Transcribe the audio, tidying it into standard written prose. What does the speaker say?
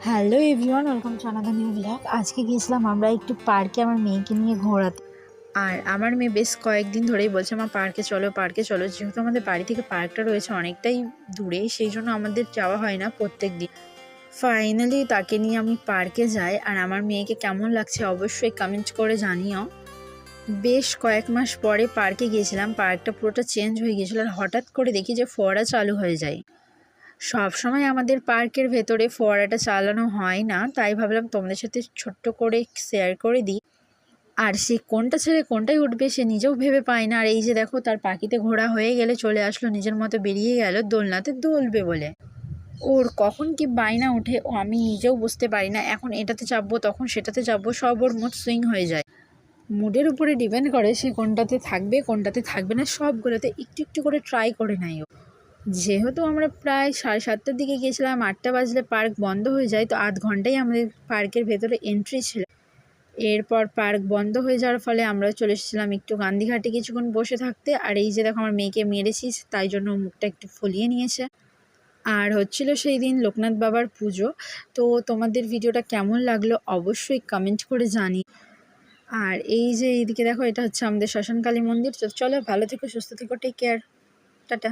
Hello everyone, welcome to another new blog. আজকে গিয়েছিলাম আমরা একটু পার্কে আমার মেয়েকে নিয়ে ঘোরাতে। আর আমার মেয়ে বেশ কয়েকদিন ধরেই বলছে মা পার্কে চলো পার্কে চলো। যেহেতু আমাদের বাড়ি থেকে পার্কটা রয়েছে অনেকটাই দূরে, সেই জন্য আমাদের যাওয়া হয় না প্রত্যেক দিন। ফাইনালি তাকে নিয়ে আমি পার্কে যাই, আর আমার মেয়েকে কেমন লাগছে অবশ্যই কমেন্ট করে জানিও। বেশ কয়েক মাস পরে পার্কে গিয়েছিলাম, পার্কটা পুরোটা চেঞ্জ হয়ে গিয়েছিলো, আর হঠাৎ করে দেখি যে ফোয়ারা চালু হয়ে যায়। সব সময় আমাদের পার্কের ভেতরে ফোয়ারাটা চালানো হয় না, তাই ভাবলাম তোমাদের সাথে ছোট্ট করে শেয়ার করে দিই। আর সে কোনটা ছেড়ে কোনটায় উঠবে সে নিজেও ভেবে পায় না। আর এই যে দেখো, তার পাখিতে ঘোরা হয়ে গেলে চলে আসলো, নিজের মতো বেরিয়ে গেল দোলনাতে দোলবে বলে। ওর কখন কি বায়না ওঠে ও আমি নিজেও বুঝতে পারি না। এখন এটাতে চাপবো, তখন সেটাতে চাপবো, সব ওর মুড সুইং হয়ে যায়। মুডের উপরে ডিপেন্ড করে সে কোনটাতে থাকবে কোনটাতে থাকবে না, সবগুলোতে একটু একটু করে ট্রাই করে নেয় ও। যেহেতু আমরা প্রায় 7:30টার দিকে গিয়েছিলাম, 8টা বাজলে পার্ক বন্ধ হয়ে যায়, তো আধ ঘন্টাই আমাদের পার্কের ভেতরে এন্ট্রি ছিল। এরপর পার্ক বন্ধ হয়ে যাওয়ার ফলে আমরা চলে এসেছিলাম একটু গান্ধীঘাটে কিছুক্ষণ বসে থাকতে। আর এই যে দেখো, আমার মেয়েকে মেরেছিস তাই জন্য মুখটা একটু ফুলিয়ে নিয়েছে। আর হচ্ছিল সেই দিন লোকনাথ বাবার পুজো। তো তোমাদের ভিডিওটা কেমন লাগলো অবশ্যই কমেন্ট করে জানি। আর এই যে এইদিকে দেখো, এটা হচ্ছে আমাদের শ্মশানকালী মন্দির। তো চলো, ভালো থেকো, সুস্থ থেকো, টেক কেয়ার, টাটা।